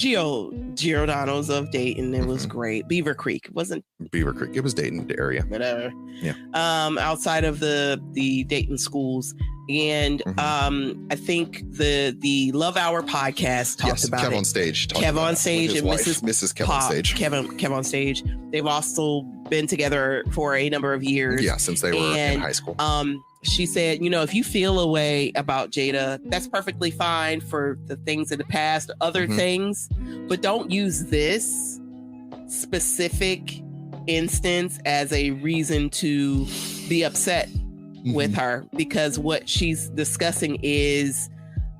Giordano's of Dayton. It was great. Beaver Creek. It wasn't Beaver Creek. It was Dayton area. Whatever. Yeah. Outside of the Dayton schools. And I think the Love Hour podcast talked about Kev it. on Stage. Kev on Stage and Mrs. Kev on Stage. Kev on Stage. They've also been together for a number of years. Yeah, since they were in high school. She said, if you feel a way about Jada, that's perfectly fine for the things in the past, other things, but don't use this specific instance as a reason to be upset with her, because what she's discussing is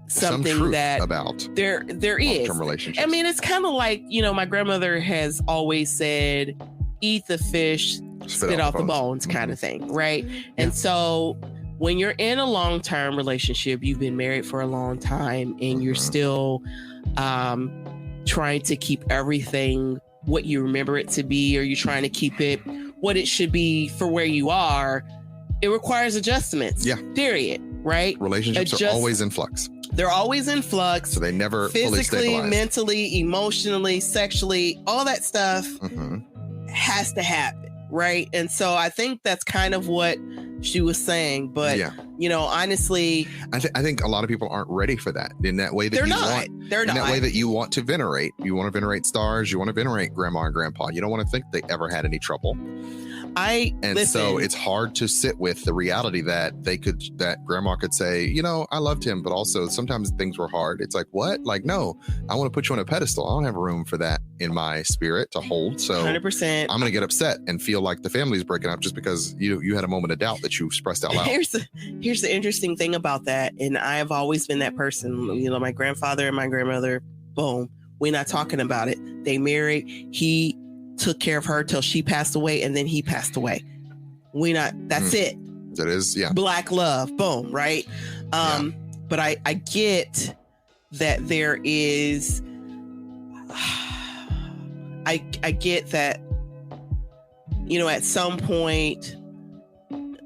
something that about there is. Relationships. I mean, it's kind of like, my grandmother has always said, eat the fish, spit out the bones kind of thing, right? And so when you're in a long-term relationship, you've been married for a long time, and you're still trying to keep everything what you remember it to be, or you're trying to keep it what it should be for where you are, it requires adjustments. Yeah. Period. Right? Relationships are always in flux. They're always in flux. So they never fully stabilize. Physically, mentally, emotionally, sexually, all that stuff has to happen. Right. And so I think that's kind of what she was saying. But, honestly, I think a lot of people aren't ready for that in that way that they're you not. want. They're not. In that way that you want to venerate. You want to venerate stars. You want to venerate grandma and grandpa. You don't want to think they ever had any trouble. So it's hard to sit with the reality that grandma could say, I loved him, but also sometimes things were hard. It's like, what? Like, no, I want to put you on a pedestal. I don't have room for that in my spirit to hold. So 100%. I'm going to get upset and feel like the family's breaking up just because you had a moment of doubt that you expressed out loud. Here's the interesting thing about that. And I have always been that person, my grandfather and my grandmother, boom, we're not talking about it. They married. He took care of her till she passed away, and then he passed away. That's it. That is, yeah. Black love, boom, right? But I get that there is, I get that, at some point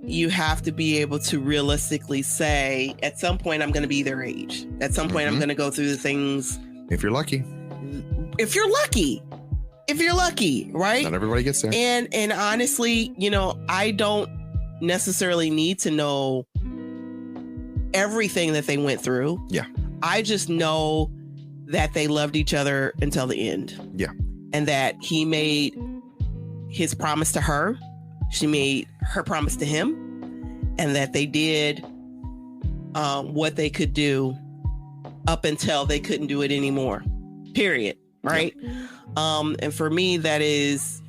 you have to be able to realistically say, at some point I'm going to be their age. At some point I'm going to go through the things. If you're lucky, right? Not everybody gets there. And honestly, I don't necessarily need to know everything that they went through. Yeah. I just know that they loved each other until the end. Yeah. And that he made his promise to her. She made her promise to him. And that they did what they could do up until they couldn't do it anymore. Period. Right? Yeah. And for me, that is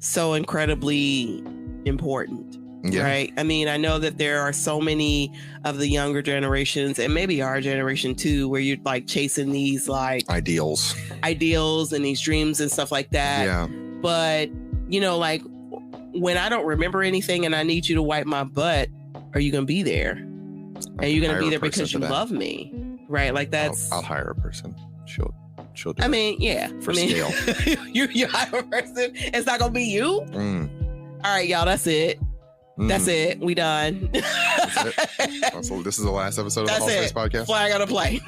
so incredibly important. Yeah. Right. I mean, I know that there are so many of the younger generations, and maybe our generation too, where you're like chasing these like ideals and these dreams and stuff like that. Yeah. But, like when I don't remember anything and I need you to wipe my butt, are you going to be there? Are you going to be there because you love me? Right. Like that's. I'll hire a person. She'll do I mean, yeah. Scale. you hire a person. It's not going to be you. All right, y'all. That's it. That's it. We done. That's it. So this is the last episode of the Hallspace Podcast. Flag on a plane.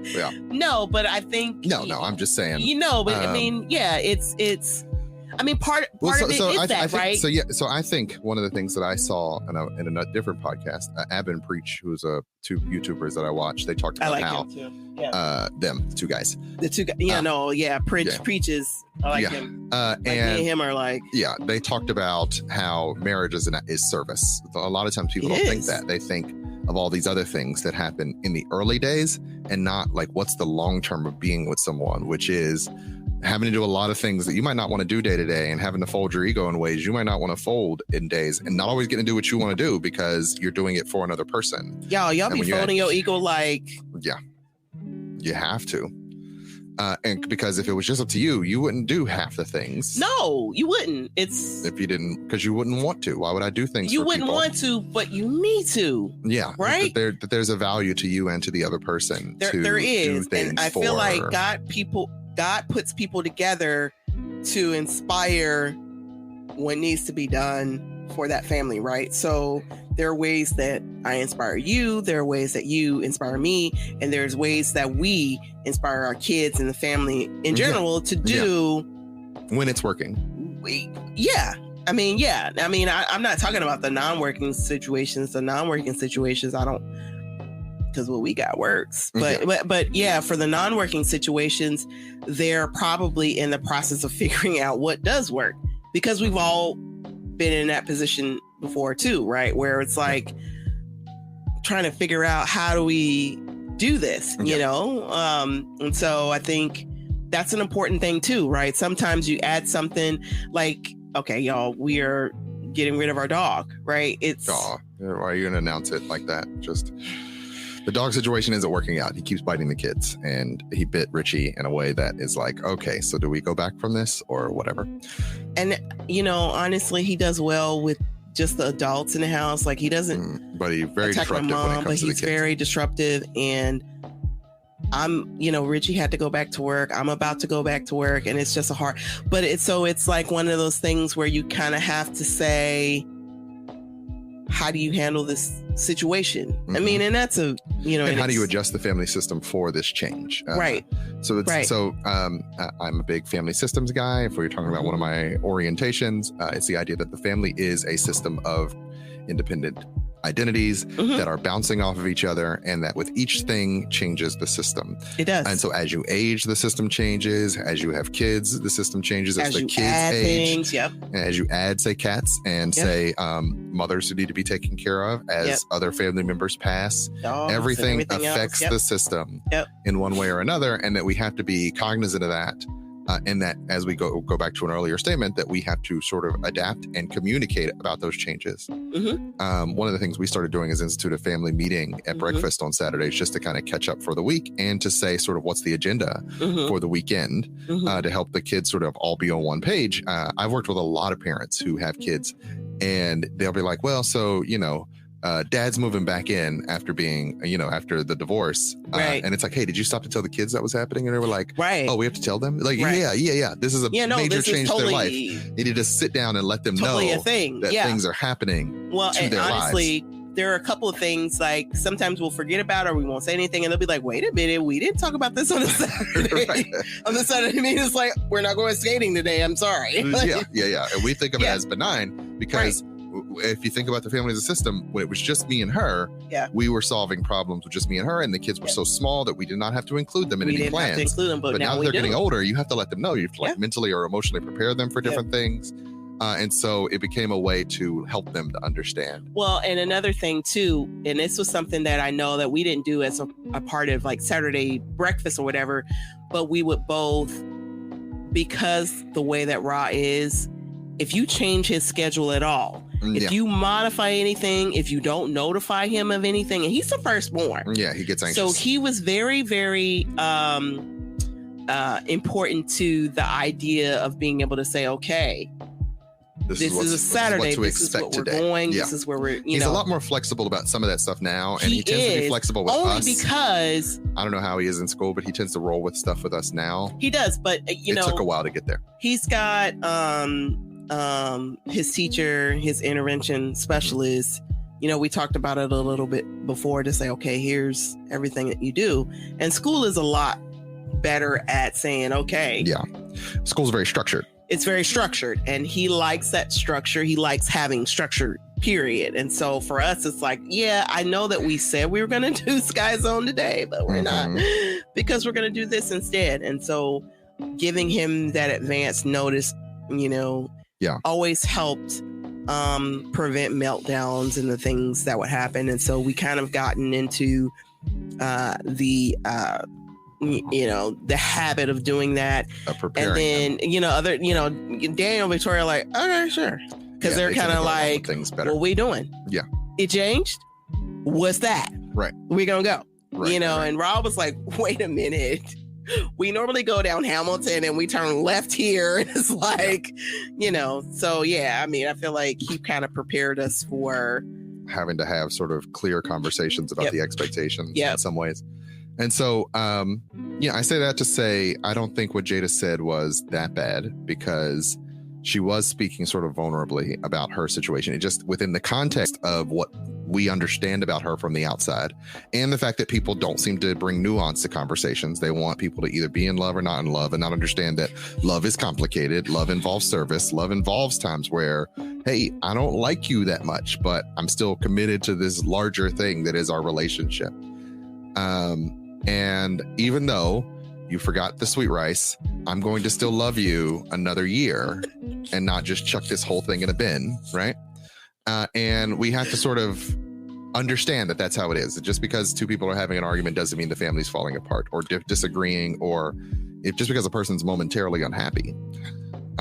Yeah. No, but I think. No. I'm just saying. But I mean, yeah. It's. I mean, part of it is that, right? So I think one of the things that I saw in a different podcast, Ab and Preach, who's two YouTubers that I watch, they talked about how them two guys. The two guys. Preaches. I like him. And me and him are like. Yeah, they talked about how marriage is service. A lot of times people don't think that. They think of all these other things that happen in the early days and not like what's the long term of being with someone, which is having to do a lot of things that you might not want to do day to day and having to fold your ego in ways you might not want to fold in days and not always getting to do what you want to do because you're doing it for another person. Y'all be folding your ego like. Yeah, you have to. And because if it was just up to you, you wouldn't do half the things. No, you wouldn't. If you didn't, because you wouldn't want to. Why would I do things you for wouldn't people? Want to, but you need to. Yeah. Right? That there's a value to you and to the other person. There is. And I feel like God puts people together to inspire what needs to be done for that family, right? So there are ways that I inspire you, there are ways that you inspire me, and there's ways that we inspire our kids and the family in general to do when it's working. I mean, I'm not talking about the non-working situations. I don't, because what we got works. But for the non-working situations, they're probably in the process of figuring out what does work, because we've all been in that position before too, right? Where it's like trying to figure out how do we do this, and so I think that's an important thing too, right? Sometimes you add something like, okay, y'all, we are getting rid of our dog, right? Why are you gonna announce it like that? Just the dog situation isn't working out. He keeps biting the kids, and he bit Richie in a way that is like, okay, so do we go back from this or whatever? And honestly, he does well with just the adults in the house. Like he doesn't, but he's very disruptive when it comes to the kids. But he's very disruptive, and Richie had to go back to work. I'm about to go back to work, and it's just it's like one of those things where you kind of have to say, how do you handle this situation? Mm-hmm. I mean, and that's and how do you adjust the family system for this change? Right. I'm a big family systems guy. If we're talking about one of my orientations, it's the idea that the family is a system of independent identities that are bouncing off of each other, and that with each thing changes the system. It does. And so as you age, the system changes. As you have kids, the system changes. As the kids age, things, and as you add, say, cats, and say mothers who need to be taken care of, as other family members pass, dogs, everything affects the system in one way or another, and that we have to be cognizant of that. And that as we go back to an earlier statement, that we have to sort of adapt and communicate about those changes. One of the things we started doing is institute a family meeting at breakfast on Saturdays, just to kind of catch up for the week and to say sort of what's the agenda for the weekend, to help the kids sort of all be on one page. I've worked with a lot of parents who have kids, and they'll be like, well, so, dad's moving back in after being, after the divorce. And it's like, hey, did you stop to tell the kids that was happening? And they were like, oh, we have to tell them? Like, yeah. This is a major change to their life. You need to just sit down and let them know that things are happening to their honestly, lives. There are a couple of things, like sometimes we'll forget about it or we won't say anything, and they'll be like, wait a minute, we didn't talk about this on a Saturday. On the Saturday meeting, it's like, we're not going skating today. I'm sorry. Yeah. And we think of it as benign because if you think about the family as a system, when it was just me and her, we were solving problems with just me and her, and the kids were so small that we did not have to include them in any plans. Have to include them, but now that they're getting older, you have to let them know. You have to like mentally or emotionally prepare them for different things. And so it became a way to help them to understand. Well, and another thing too, and this was something that I know that we didn't do as a part of like Saturday breakfast or whatever, but we would both, because the way that Ra is, if you change his schedule at all, if you modify anything, if you don't notify him of anything, and he's the firstborn. Yeah, he gets anxious. So he was very, very important to the idea of being able to say, okay, this is a Saturday. This is what we're going. This is where we're, He's a lot more flexible about some of that stuff now. And he tends to be flexible with us. Only because I don't know how he is in school, but he tends to roll with stuff with us now. He does, but it took a while to get there. He's got his teacher, his intervention specialist. We talked about it a little bit before to say, okay, here's everything that you do. And school is a lot better at saying, okay. Yeah. School's very structured. It's very structured, and he likes that structure. He likes having structure, period. And so for us, it's like, I know that we said we were going to do Sky Zone today, but we're not, because we're going to do this instead. And so giving him that advance notice, always helped prevent meltdowns and the things that would happen. And so we kind of gotten into the habit of doing that. And then, Daniel and Victoria are like, okay, sure. Because they're kind of like, what we doing? Yeah. It changed? What's that? Right. We gonna go. And Rob was like, wait a minute. We normally go down Hamilton and we turn left here. And it's like, so I feel like he kind of prepared us for having to have sort of clear conversations about the expectations in some ways. And so, I say that to say, I don't think what Jada said was that bad, because she was speaking sort of vulnerably about her situation. It just within the context of what we understand about her from the outside, and the fact that people don't seem to bring nuance to conversations. They want people to either be in love or not in love, and not understand that love is complicated. Love involves service. Love involves times where, hey, I don't like you that much, but I'm still committed to this larger thing that is our relationship. And even though you forgot the sweet rice, I'm going to still love you another year and not just chuck this whole thing in a bin, right? And we have to sort of understand that that's how it is. Just because two people are having an argument doesn't mean the family's falling apart or disagreeing, or just because a person's momentarily unhappy.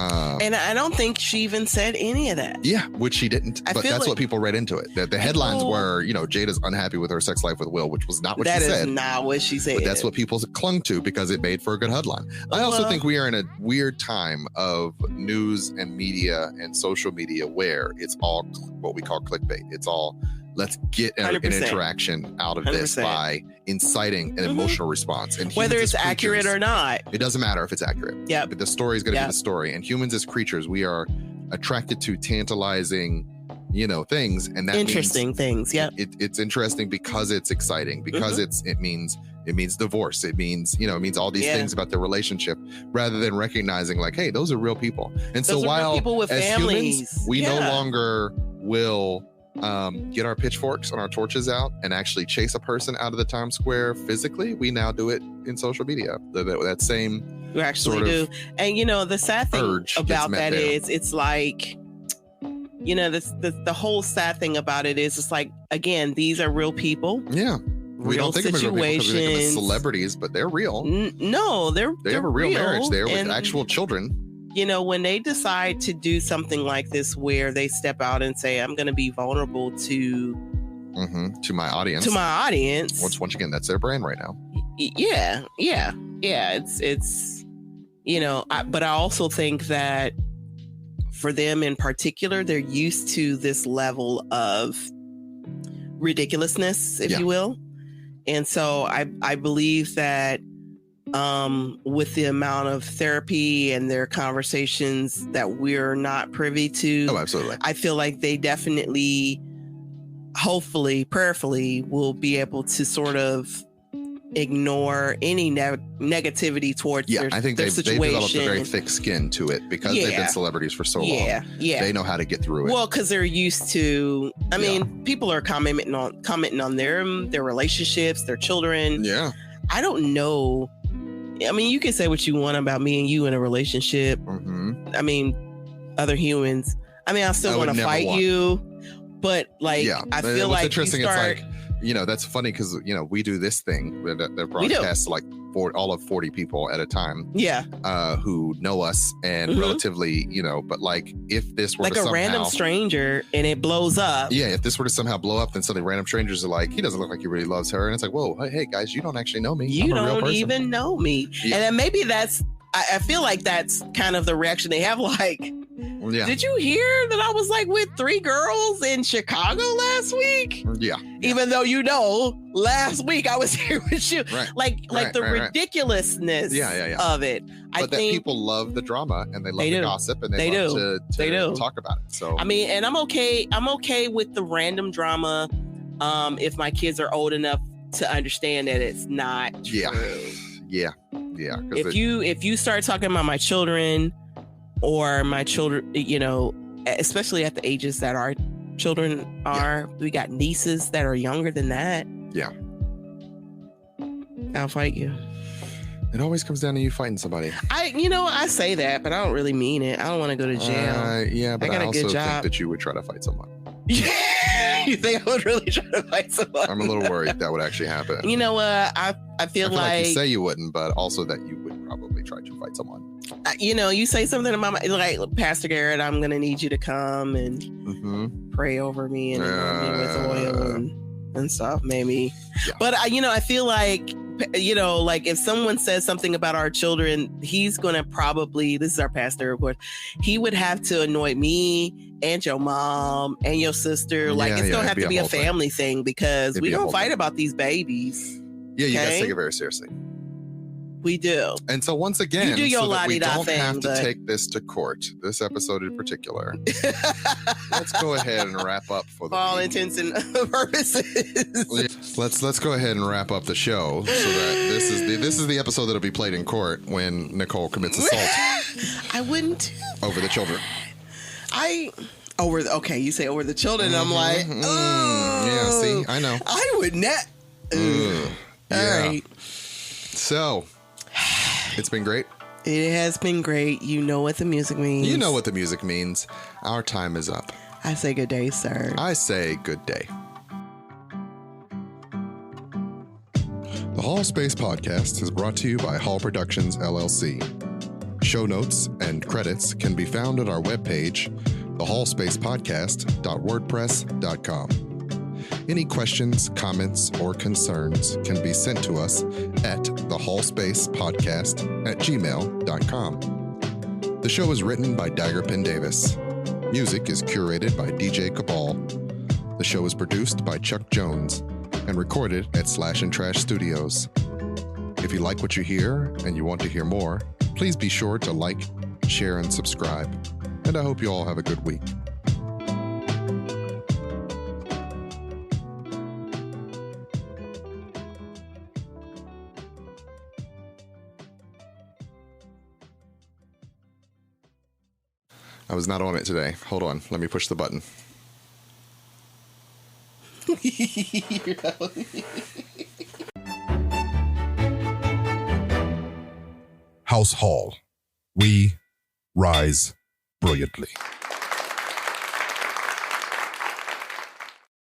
And I don't think she even said any of that. Yeah, which she didn't. But that's what people read into it. The headlines were, Jada's unhappy with her sex life with Will, which was not what she said. That is not what she said. But that's what people clung to because it made for a good headline. I also think we are in a weird time of news and media and social media where it's all what we call clickbait. It's all, let's get an interaction out of 100%. This by inciting an emotional response. And whether it's accurate or not, it doesn't matter if it's accurate. Yeah, but the story is going to be the story. And humans as creatures, we are attracted to tantalizing, things, and that interesting things. Yeah, it's interesting because it's exciting, because it means divorce. It means it means all these things about the relationship, rather than recognizing like, hey, those are real people. And those so while people with as families. Humans, we no longer will get our pitchforks and our torches out and actually chase a person out of the Times Square physically. We now do it in social media. That same we actually do. And the sad thing about that is it's like, the whole sad thing about it is it's like, again, these are real people. Yeah. We don't think of them as real people because we think of them as celebrities, but they're real. No, they have a real marriage there with actual children. When they decide to do something like this, where they step out and say, I'm going to be vulnerable to my audience. Once again, that's their brand right now. Yeah. It's but I also think that for them in particular, they're used to this level of ridiculousness, if you will. And so I believe that with the amount of therapy and their conversations that we're not privy to. Oh, absolutely. I feel like they definitely, hopefully, prayerfully, will be able to sort of ignore any negativity towards their I think their they've developed a very thick skin to it because they've been celebrities for so long. Yeah. They know how to get through it. Well, because they're used to, I mean, people are commenting on their relationships, their children. Yeah. I don't know. I mean, you can say what you want about me and you in a relationship. I mean, other humans. I mean, I still want to fight you, but like, I feel like interesting. It's like, that's funny because we do this thing that broadcasts like all of 40 people at a time. Yeah. Who know us and relatively, but like if this were like to a random stranger and it blows up. Yeah. If this were to somehow blow up, then suddenly random strangers are like, he doesn't look like he really loves her, and it's like, whoa, hey guys, you don't actually know me. You don't even know me. Yeah. And then maybe I feel like that's kind of the reaction they have. Like, did you hear that I was like with 3 girls in Chicago last week? Yeah. Even though last week I was here with you. Right. Like the ridiculousness of it. But I think people love the drama and they love the gossip and they love to talk about it. So I mean, and I'm okay with the random drama if my kids are old enough to understand that it's not true. Yeah. If you start talking about my children or my children, especially at the ages that our children are, we got nieces that are younger than that. Yeah. I'll fight you. It always comes down to you fighting somebody. I say that, but I don't really mean it. I don't want to go to jail. But I also think that you would try to fight someone. You think I would really try to fight someone? I'm a little worried that would actually happen. You know what? I feel like you say you wouldn't, but also that you would probably try to fight someone. You say something about like Pastor Garrett, I'm gonna need you to come and pray over me and anoint me with oil and stuff, maybe. Yeah. But I feel like like if someone says something about our children, he's gonna probably, this is our pastor, of course, he would have to anoint me and your mom and your sister. Like it's gonna have to be a family thing because we don't fight about these babies. Yeah, you guys take it very seriously. We do. And so once again, you do your so that we don't thing, have to take this to court, this episode in particular, let's go ahead and wrap up for all intents and purposes. Let's go ahead and wrap up the show so that this is the episode that'll be played in court when Nicole commits assault. I wouldn't over the children. You say over the children. I'm like, yeah. See, I know. I would not. All right. So. It's been great. It has been great. You know what the music means. You know what the music means. Our time is up. I say good day, sir. I say good day. The Hallspace Podcast is brought to you by Hall Productions, LLC. Show notes and credits can be found at our webpage, thehallspacepodcast.wordpress.com. Any questions, comments, or concerns can be sent to us at thehallspacepodcast@gmail.com. The show is written by Daggerpin Davis. Music is curated by DJ Cabal. The show is produced by Chuck Jones and recorded at Slash and Trash Studios. If you like what you hear and you want to hear more, please be sure to like, share, and subscribe. And I hope you all have a good week. I was not on it today. Hold on. Let me push the button. House Hall. We rise brilliantly.